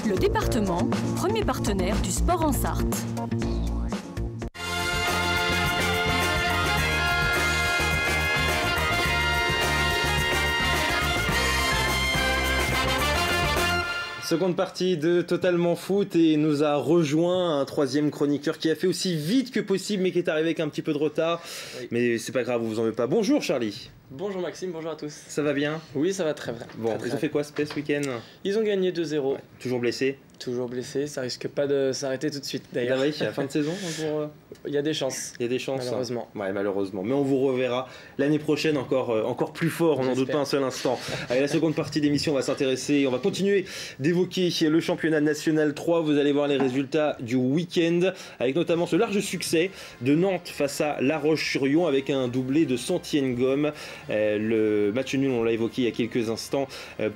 Le département, premier partenaire du sport en Sarthe. Seconde partie de Totalement Foot et nous a rejoint un troisième chroniqueur qui a fait aussi vite que possible mais qui est arrivé avec un petit peu de retard. Oui. Mais c'est pas grave, vous en mettez pas. Bonjour Charlie. Bonjour Maxime, bonjour à tous. Ça va bien? Oui, ça va très bien. Bon, très ils ont fait quoi ce week-end? Ils ont gagné 2-0. Ouais. Toujours blessé? Toujours blessé, ça risque pas de s'arrêter tout de suite d'ailleurs. Oui, à la fin de saison pour... Il y a des chances. Il y a des chances. Malheureusement. Hein. Ouais, malheureusement. Mais on vous reverra l'année prochaine encore plus fort, on n'en doute pas un seul instant. Allez, la seconde partie d'émission, on va s'intéresser, on va continuer d'évoquer le championnat national 3. Vous allez voir les résultats du week-end, avec notamment ce large succès de Nantes face à La Roche-sur-Yon, avec un doublé de Santienne-Gomme. Le match nul, on l'a évoqué il y a quelques instants,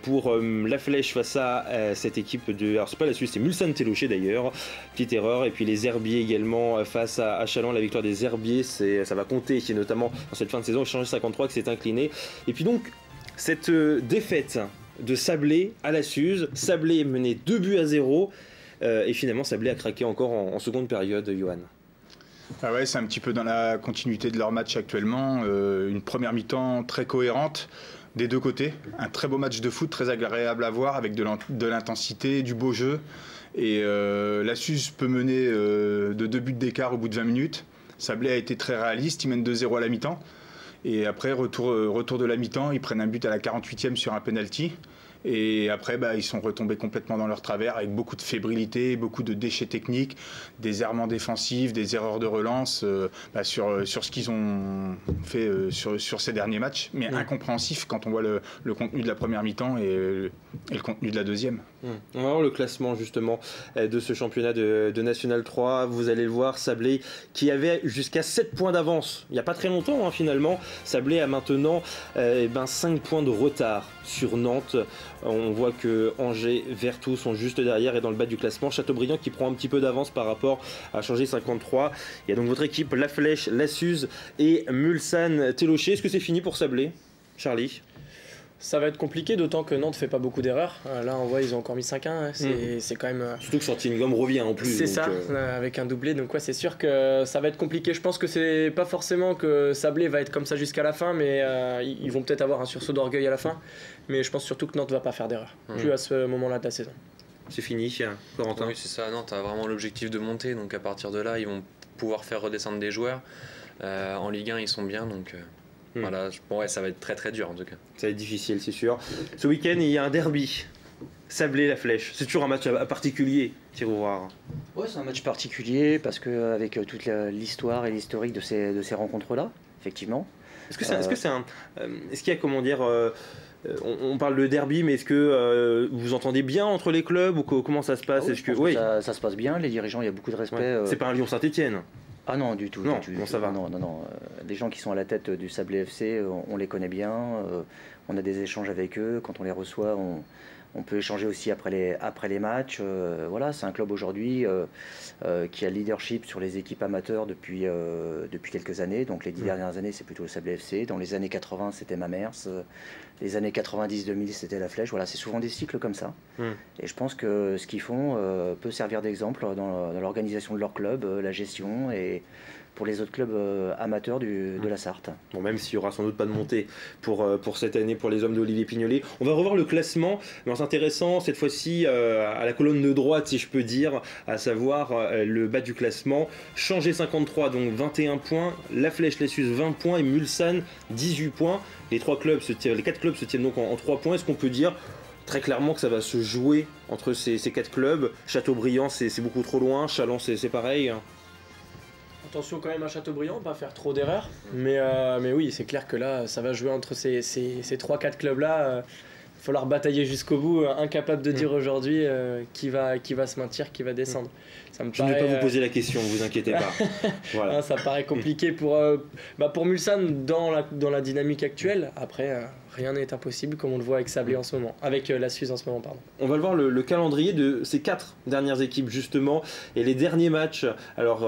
pour La Flèche face à cette équipe de... Alors c'est pas la Suisse, c'est Mulsanne-Télocher d'ailleurs. Petite erreur. Et puis les Herbiers également face à Chalon. La victoire des Herbiers, ça va compter, notamment dans cette fin de saison. Échange 53 qui s'est incliné. Et puis donc, cette défaite de Sablé à la Suze. Sablé menait 2-0. Et finalement, Sablé a craqué encore en seconde période, Johan. Ah ouais, c'est un petit peu dans la continuité de leur match actuellement. Une première mi-temps très cohérente des deux côtés. Un très beau match de foot, très agréable à voir, avec de l'intensité, du beau jeu. Et la Suze peut mener de 2 buts d'écart au bout de 20 minutes. Sablé a été très réaliste, il mène 2-0 à la mi-temps. Et après, retour de la mi-temps, ils prennent un but à la 48e sur un penalty. Et après, ils sont retombés complètement dans leur travers avec beaucoup de fébrilité, beaucoup de déchets techniques, des errements défensifs, des erreurs de relance sur ce qu'ils ont fait sur ces derniers matchs. Mais incompréhensif quand on voit le contenu de la première mi-temps et le contenu de la deuxième. On va voir le classement justement de ce championnat de National 3. Vous allez le voir, Sablé qui avait jusqu'à 7 points d'avance il n'y a pas très longtemps finalement. Sablé a maintenant 5 points de retard sur Nantes. On voit que Angers, Vertou sont juste derrière et dans le bas du classement. Châteaubriand qui prend un petit peu d'avance par rapport à Angers 53. Il y a donc votre équipe, La Flèche, La Suze et Mulsanne-Télocher. Est-ce que c'est fini pour Sablé, Charlie? Ça va être compliqué, d'autant que Nantes fait pas beaucoup d'erreurs. Là, on voit, ils ont encore mis 5-1. C'est quand même... Surtout que Santienne-Gomme revient en plus. C'est ça, avec un doublé. Donc ouais, c'est sûr que ça va être compliqué. Je pense que c'est pas forcément que Sablé va être comme ça jusqu'à la fin, mais ils vont peut-être avoir un sursaut d'orgueil à la fin. Mais je pense surtout que Nantes va pas faire d'erreur. Plus à ce moment-là de la saison. C'est fini, Corentin? Oui, c'est ça. Nantes a vraiment l'objectif de monter. Donc à partir de là, ils vont pouvoir faire redescendre des joueurs. En Ligue 1, ils sont bien. Donc... Voilà, ça va être très très dur en tout cas. Ça va être difficile, c'est sûr. Ce week-end, il y a un derby. Sablé, La Flèche. C'est toujours un match particulier, Thierry Ouvrard. Ouais, c'est un match particulier parce qu'avec toute l'histoire et l'historique de ces rencontres-là, effectivement. Est-ce qu'il y a, comment dire, on parle de derby, mais est-ce que vous entendez bien entre les clubs ou comment ça se passe? Oui, ça se passe bien, les dirigeants, il y a beaucoup de respect. Ouais. C'est pas un Lyon-Saint-Etienne? Ah non, du tout. Non, ça va. Non. Les gens qui sont à la tête du Sablé FC, on les connaît bien. On a des échanges avec eux. Quand on les reçoit, on peut échanger aussi après les matchs. Voilà, c'est un club aujourd'hui qui a le leadership sur les équipes amateurs depuis quelques années. Donc les 10 dernières années, c'est plutôt le Sablé FC. Dans les années 80, c'était Mamers. Les années 90-2000, c'était La Flèche. Voilà, c'est souvent des cycles comme ça. Et je pense que ce qu'ils font peut servir d'exemple dans l'organisation de leur club, la gestion et pour les autres clubs amateurs de la Sarthe. Bon, même s'il n'y aura sans doute pas de montée pour cette année pour les hommes d'Olivier Pignolet. On va revoir le classement, mais en s'intéressant cette fois-ci à la colonne de droite, si je peux dire, à savoir le bas du classement. Angers 53, donc 21 points. La Flèche, La Suze 20 points et Mulsanne 18 points. Les 4 clubs se tiennent donc en 3 points. Est-ce qu'on peut dire très clairement que ça va se jouer entre ces 4 clubs? Châteaubriand, c'est beaucoup trop loin. Chalon, c'est pareil. Attention quand même à Châteaubriand, pas faire trop d'erreurs. Mais oui, c'est clair que là, ça va jouer entre ces 3-4 clubs-là. Il va falloir batailler jusqu'au bout, incapable de dire aujourd'hui qui va se maintenir, qui va descendre. Je ne vais pas vous poser la question, ne vous inquiétez pas. Voilà. Ça paraît compliqué pour Mulsanne dans la dynamique actuelle. Après, rien n'est impossible, comme on le voit avec Sablé en ce moment, avec la Suisse en ce moment, pardon. On va le voir le calendrier de ces 4 dernières équipes justement et les derniers matchs. Alors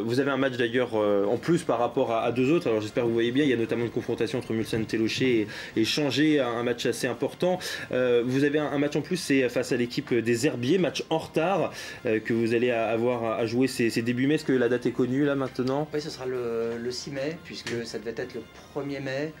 vous avez un match d'ailleurs en plus par rapport à 2 autres. Alors j'espère que vous voyez bien, il y a notamment une confrontation entre Mulsanne Télocher et Changé, un match assez important. Vous avez un match en plus, c'est face à l'équipe des Herbiers, match en retard que vous allez avoir à jouer ces débuts mai. Est-ce que la date est connue là maintenant? Oui, ce sera le 6 mai, puisque ça devait être le 1er mai.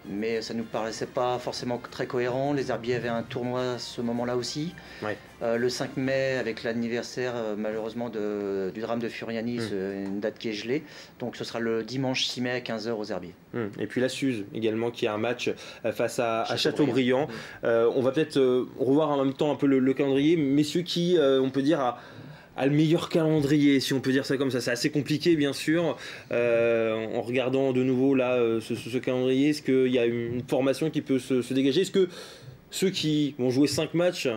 Mais ça ne nous paraissait pas forcément très cohérent. Les Herbiers avaient un tournoi à ce moment-là aussi. Ouais. Le 5 mai, avec l'anniversaire malheureusement du drame de Furiani, une date qui est gelée. Donc ce sera le dimanche 6 mai à 15h aux Herbiers. Et puis la Suze également qui a un match face à Châteaubriand. On va peut-être revoir en même temps un peu le calendrier. Messieurs qui, on peut dire, a le meilleur calendrier, si on peut dire ça comme ça. C'est assez compliqué bien sûr. En regardant de nouveau là ce calendrier, est-ce qu'il y a une formation qui peut se dégager? Est-ce que ceux qui vont jouer 5 matchs,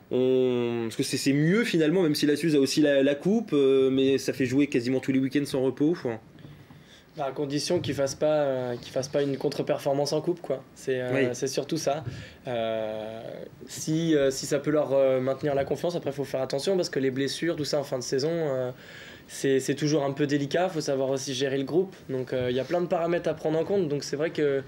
est-ce que c'est mieux finalement, même si la Suze a aussi la coupe, mais ça fait jouer quasiment tous les week-ends sans repos? À condition qu'ils fassent pas une contre-performance en coupe, quoi. C'est surtout ça. Si ça peut leur maintenir la confiance, après il faut faire attention parce que les blessures, tout ça en fin de saison, c'est toujours un peu délicat. Il faut savoir aussi gérer le groupe. Donc il y a plein de paramètres à prendre en compte. Donc c'est vrai que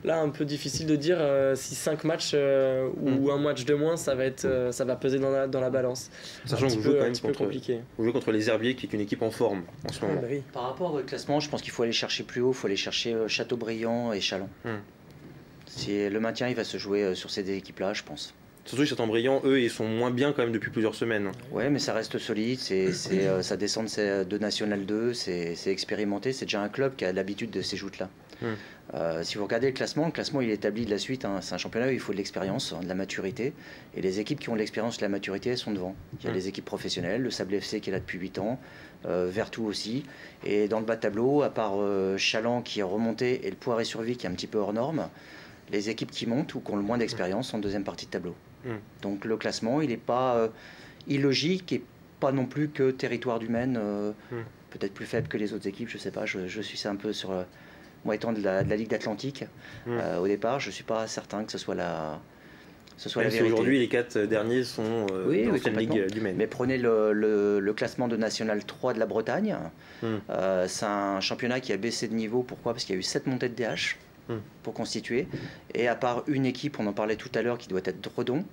là, un peu difficile de dire si 5 matchs ou un match de moins, ça va peser dans la balance. Sachant que vous jouez quand même contre les Herbiers, qui est une équipe en forme en ce moment. Bah oui. Par rapport au classement, je pense qu'il faut aller chercher plus haut. Il faut aller chercher Châteaubriand et Châlons. Le maintien, il va se jouer sur ces deux équipes-là, je pense. Surtout que Châteaubriand, eux, ils sont moins bien quand même depuis plusieurs semaines. Ouais, mais ça reste solide. Ça descend de National 2, c'est expérimenté. C'est déjà un club qui a l'habitude de ces joutes-là. Si vous regardez le classement il est établi de la suite. C'est un championnat où il faut de l'expérience, de la maturité. Et les équipes qui ont de l'expérience, de la maturité, elles sont devant. Il y a les équipes professionnelles, le Sable FC qui est là depuis 8 ans, Vertou aussi. Et dans le bas de tableau, à part Chaland qui est remonté et le Poiré-sur-Vie qui est un petit peu hors norme, les équipes qui montent ou qui ont le moins d'expérience sont en deuxième partie de tableau. Donc le classement, il n'est pas illogique et pas non plus que territoire du Maine, peut-être plus faible que les autres équipes, je ne sais pas. Je suis ça un peu sur... moi étant de la Ligue d'Atlantique, au départ, je ne suis pas certain que ce soit la vérité. Aujourd'hui, les 4 derniers sont dans cette Ligue du Maine. Mais prenez le classement de National 3 de la Bretagne. C'est un championnat qui a baissé de niveau. Pourquoi? Parce qu'il y a eu 7 montées de DH. Pour constituer, et à part une équipe, on en parlait tout à l'heure, qui doit être Dredon,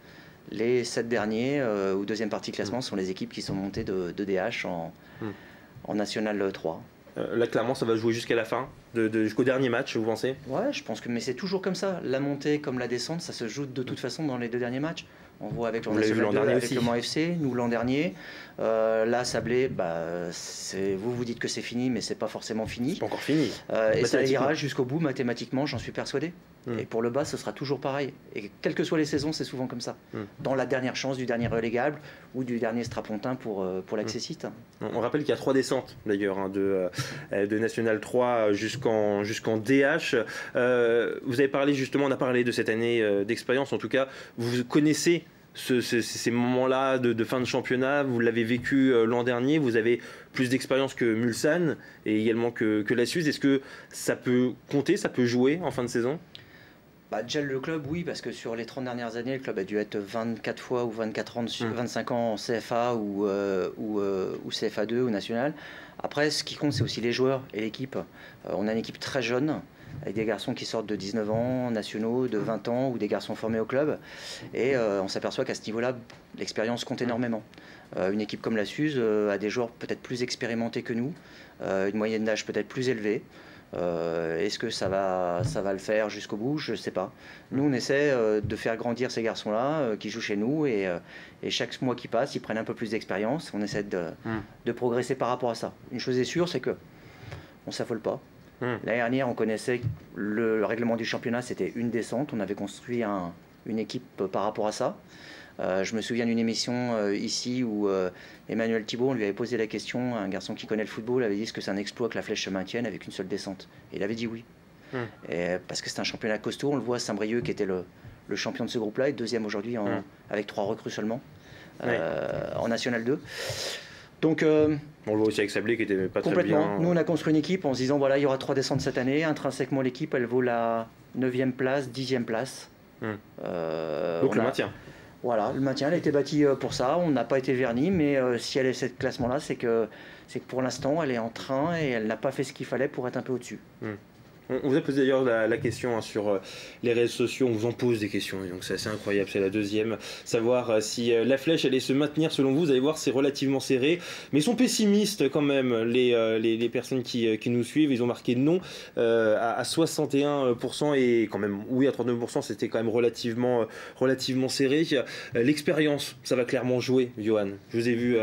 les 7 derniers ou deuxième partie classement sont les équipes qui sont montées de DH en National 3. Là clairement ça va jouer jusqu'à la fin, jusqu'au dernier match, vous pensez? Ouais, je pense que, mais c'est toujours comme ça, la montée comme la descente, ça se joue de toute façon dans les 2 derniers matchs. On voit avec le National 2, avec le Mans FC, nous l'an dernier. Là, Sablé, vous dites que c'est fini, mais c'est pas forcément fini. C'est pas encore fini. Et ça ira jusqu'au bout, mathématiquement, j'en suis persuadé. Et pour le bas, ce sera toujours pareil. Et quelles que soient les saisons, c'est souvent comme ça. Dans la dernière chance du dernier relégable ou du dernier strapontin pour l'accessite. On rappelle qu'il y a 3 descentes d'ailleurs, de National 3 jusqu'en DH. Vous avez parlé justement, on a parlé de cette année d'expérience, en tout cas, vous connaissez ces moments-là de fin de championnat, vous l'avez vécu l'an dernier, vous avez plus d'expérience que Mulsanne et également que la Suze. Est-ce que ça peut compter, ça peut jouer en fin de saison? Déjà le club, oui, parce que sur les 30 dernières années, le club a dû être 24 fois ou 24 ans, 25 ans en CFA ou CFA2 ou national. Après, ce qui compte, c'est aussi les joueurs et l'équipe. On a une équipe très jeune, avec des garçons qui sortent de 19 ans, nationaux, de 20 ans, ou des garçons formés au club. Et on s'aperçoit qu'à ce niveau-là, l'expérience compte énormément. Une équipe comme la Suze a des joueurs peut-être plus expérimentés que nous, une moyenne d'âge peut-être plus élevée. Est-ce que ça va le faire jusqu'au bout? Je ne sais pas. Nous, on essaie de faire grandir ces garçons-là qui jouent chez nous et chaque mois qui passe, ils prennent un peu plus d'expérience. On essaie de progresser par rapport à ça. Une chose est sûre, c'est que on ne s'affole pas. L'année dernière, on connaissait le règlement du championnat, c'était une descente. On avait construit une équipe par rapport à ça. Je me souviens d'une émission ici où Emmanuel Thibault, on lui avait posé la question, un garçon qui connaît le football, avait dit est-ce que c'est un exploit que la Flèche se maintienne avec une seule descente? Et il avait dit oui. Parce que c'est un championnat costaud, on le voit, Saint-Brieuc qui était le champion de ce groupe-là, et deuxième aujourd'hui avec 3 recrues seulement en National 2. Donc, on le voit aussi avec Sablé qui était pas très bien. Nous, on a construit une équipe en se disant voilà, il y aura 3 descentes cette année. Intrinsèquement, l'équipe, elle vaut la 9e place, 10e place. Donc le maintien. Voilà, le maintien, elle a été bâtie pour ça. On n'a pas été verni, mais si elle est ce classement-là, c'est que pour l'instant, elle est en train et elle n'a pas fait ce qu'il fallait pour être un peu au-dessus. On vous a posé d'ailleurs la question sur les réseaux sociaux, on vous en pose des questions, donc c'est assez incroyable, c'est la deuxième. Savoir si la Flèche allait se maintenir selon vous, vous allez voir c'est relativement serré, mais ils sont pessimistes quand même, les personnes qui nous suivent, ils ont marqué non à 61% et quand même oui à 39%, c'était quand même relativement serré. L'expérience, ça va clairement jouer, Johan. Je vous ai vu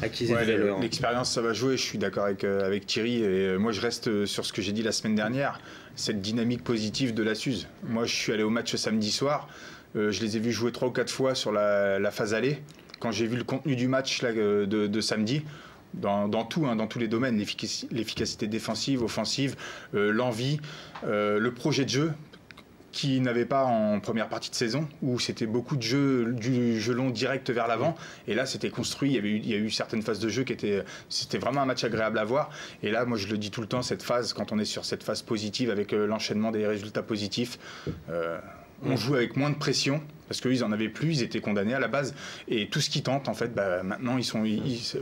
acquiser tout à l'heure. L'expérience, ça va jouer, je suis d'accord avec Thierry, et moi je reste sur ce que j'ai dit la semaine dernière. Cette dynamique positive de la Suze. Moi, je suis allé au match samedi soir. Je les ai vus jouer 3 ou 4 fois sur la phase aller. Quand j'ai vu le contenu du match là, de samedi, dans tout, dans tous les domaines, l'efficacité défensive, offensive, l'envie, le projet de jeu, qui n'avait pas en première partie de saison, où c'était beaucoup de jeux, du jeu long direct vers l'avant, et là c'était construit, il y a eu certaines phases de jeu c'était vraiment un match agréable à voir, et là moi je le dis tout le temps, cette phase, quand on est sur cette phase positive avec l'enchaînement des résultats positifs, on joue avec moins de pression, parce qu'eux ils en avaient plus, ils étaient condamnés à la base, et tout ce qu'ils tentent en fait, maintenant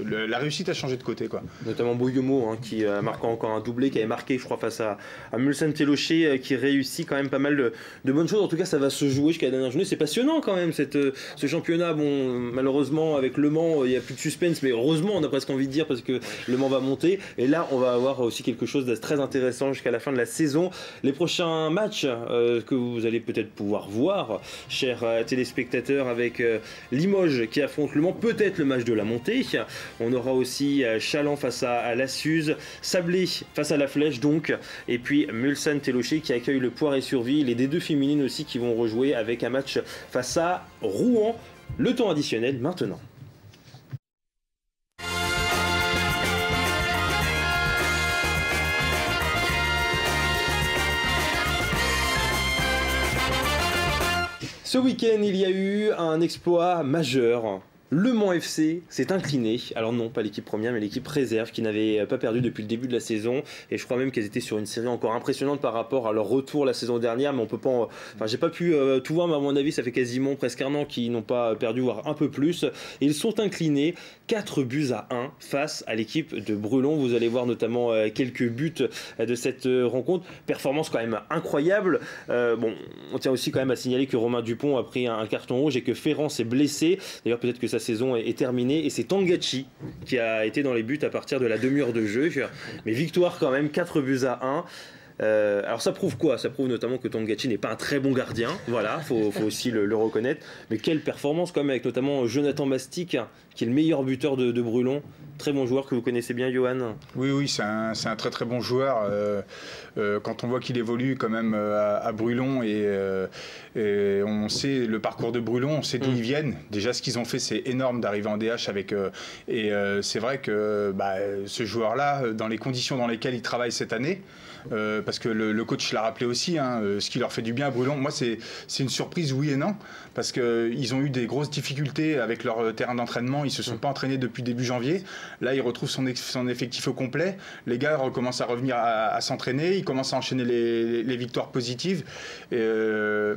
la réussite a changé de côté quoi. Notamment Boyomo qui a marqué encore un doublé, qui avait marqué je crois face à Mulsanne Téloché, qui réussit quand même pas mal de bonnes choses. En tout cas ça va se jouer jusqu'à la dernière journée, c'est passionnant quand même ce championnat. Bon malheureusement avec Le Mans il n'y a plus de suspense, mais heureusement on a presque envie de dire, parce que Le Mans va monter, et là on va avoir aussi quelque chose de très intéressant jusqu'à la fin de la saison. Les prochains matchs que vous allez peut-être pouvoir voir, chers téléspectateurs, avec Limoges qui affronte Le Mans, peut-être le match de la montée. On aura aussi Chaland face à la Suze, Sablé face à la Flèche donc, et puis Mulsanne Téloché qui accueille le Poiré-sur-Vie, les D2 féminines aussi qui vont rejouer avec un match face à Rouen. Le temps additionnel maintenant. Ce week-end, il y a eu un exploit majeur. Le Mans FC s'est incliné, alors non pas l'équipe première mais l'équipe réserve qui n'avait pas perdu depuis le début de la saison, et je crois même qu'elles étaient sur une série encore impressionnante par rapport à leur retour la saison dernière, mais on peut pas, j'ai pas pu tout voir, mais à mon avis ça fait quasiment presque un an qu'ils n'ont pas perdu, voire un peu plus, et ils sont inclinés 4-1 face à l'équipe de Brulon. Vous allez voir notamment quelques buts de cette rencontre, performance quand même incroyable. Bon, on tient aussi quand même à signaler que Romain Dupont a pris un carton rouge et que Ferrand s'est blessé, d'ailleurs peut-être que sa saison est terminée, et c'est Tangachi qui a été dans les buts à partir de la demi-heure de jeu, mais victoire quand même 4-1. Alors ça prouve quoi? Ça prouve notamment que Tangachi n'est pas un très bon gardien, voilà, faut aussi le reconnaître, mais quelle performance quand même, avec notamment Jonathan Mastic qui est le meilleur buteur de Brulon, très bon joueur que vous connaissez bien, Johan. Oui, c'est un très très bon joueur. Quand on voit qu'il évolue quand même à Brulon, et on sait le parcours de Brulon, on sait d'où ils viennent. Déjà, ce qu'ils ont fait, c'est énorme d'arriver en DH avec. C'est vrai que ce joueur-là, dans les conditions dans lesquelles il travaille cette année, parce que le coach l'a rappelé aussi, ce qui leur fait du bien à Brulon. Moi, c'est une surprise, oui et non, parce qu'ils ont eu des grosses difficultés avec leur terrain d'entraînement. Ils se sont pas entraînés depuis début janvier. Là, ils retrouvent son effectif au complet. Les gars recommencent à revenir à s'entraîner. Ils commencent à enchaîner les victoires positives, la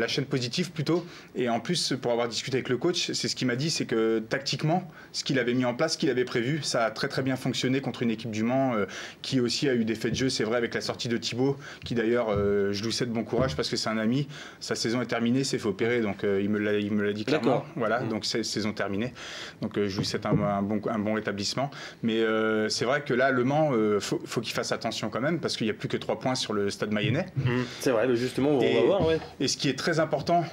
chaîne positive plutôt. Et en plus, pour avoir discuté avec le coach, c'est ce qu'il m'a dit, c'est que tactiquement, ce qu'il avait mis en place, ce qu'il avait prévu, ça a très très bien fonctionné contre une équipe du Mans qui aussi a eu des faits de jeu. C'est vrai, avec la sortie de Thibaut, qui d'ailleurs, je lui souhaite bon courage parce que c'est un ami. Sa saison est terminée, s'est fait opérer, donc il me l'a dit clairement. D'accord. Voilà, donc c'est saison terminée. Donc je lui souhaite un bon rétablissement. Mais c'est vrai que là, Le Mans, faut qu'il fasse attention quand même, parce qu'il n'y a plus que 3 points sur le stade mayennais. C'est vrai, mais justement, on va voir. Ouais. Et ce qui est très important,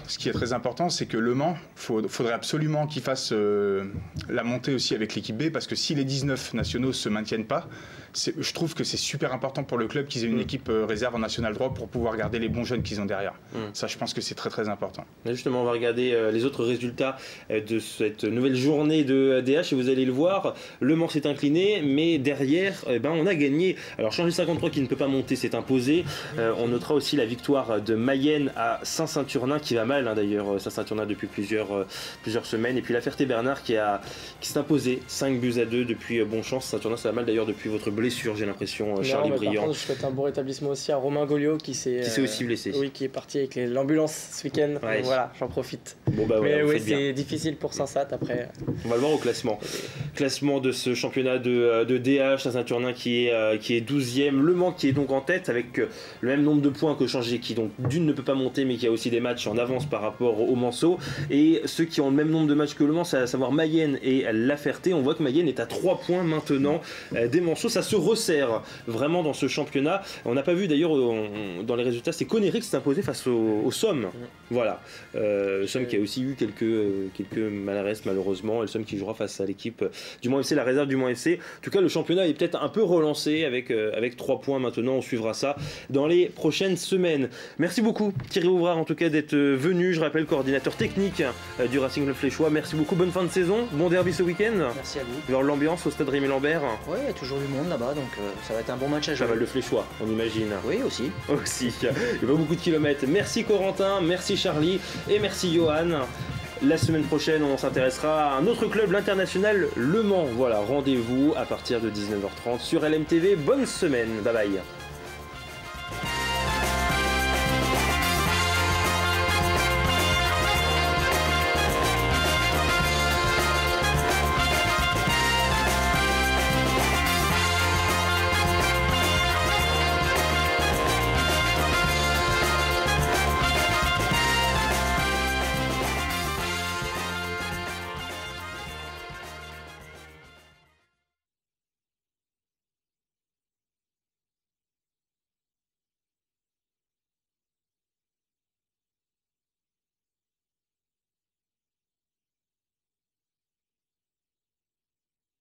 c'est que Le Mans, faudrait absolument qu'il fasse la montée aussi avec l'équipe B, parce que si les 19 nationaux ne se maintiennent pas, je trouve que c'est super important pour le club qu'ils aient une équipe réserve en National 3 pour pouvoir garder les bons jeunes qu'ils ont derrière. Ça, je pense que c'est très très important. Justement, on va regarder les autres résultats de cette nouvelle journée de DH, et vous allez le voir, Le Mans s'est incliné, mais derrière, on a gagné. Alors, Changé 53 qui ne peut pas monter s'est imposé. On notera aussi la victoire de Mayenne à Saint-Saturnin, qui va mal d'ailleurs, Saint-Saturnin depuis plusieurs semaines. Et puis la Ferté-Bernard qui s'est imposé 5-2 depuis Bonchance. Saint-Saturnin, ça va mal d'ailleurs depuis votre blessure blessure, j'ai l'impression, Non, Charlie mais Briand. Par contre, je souhaite un bon rétablissement aussi à Romain Goliot qui s'est aussi blessé. Oui, qui est parti avec l'ambulance ce week-end. Ouais. Donc voilà, j'en profite. Bon, bah, Mais voilà, vous oui, faites bien. c'est difficile pour Saint-Sat après. On va le voir au classement. Classement de ce championnat de DH, Saint-Saturnin qui est 12e, Le Mans qui est donc en tête avec le même nombre de points que Changé qui donc d'une ne peut pas monter mais qui a aussi des matchs en avance par rapport au Manceau, et ceux qui ont le même nombre de matchs que Le Mans, c'est à savoir Mayenne et La Ferté. On voit que Mayenne est à 3 points maintenant des Manceaux. Ça se resserre vraiment dans ce championnat. On n'a pas vu d'ailleurs dans les résultats, c'est Connery qui s'est imposé face au Somme. Voilà. Somme qui a aussi eu quelques maladresses malheureusement, et le Somme qui jouera face à l'équipe du Mans FC, la réserve du Mans FC. En tout cas, le championnat est peut-être un peu relancé avec 3 points maintenant. On suivra ça dans les prochaines semaines. Merci beaucoup Thierry Ouvrard en tout cas d'être venu. Je rappelle, coordinateur technique du Racing Le Fléchois. Merci beaucoup, bonne fin de saison, bon derby ce week-end. Merci à vous. Vers l'ambiance au stade Rémy Lambert. Oui, il y a toujours du monde là-bas, donc ça va être un bon match à jouer. Pas mal de Fléchois, on imagine. Oui, aussi. Aussi. Il y a pas beaucoup de kilomètres. Merci Corentin, merci Charlie et merci Johan. La semaine prochaine, on s'intéressera à un autre club, l'International Le Mans. Voilà, rendez-vous à partir de 19h30 sur LMTV. Bonne semaine, bye bye.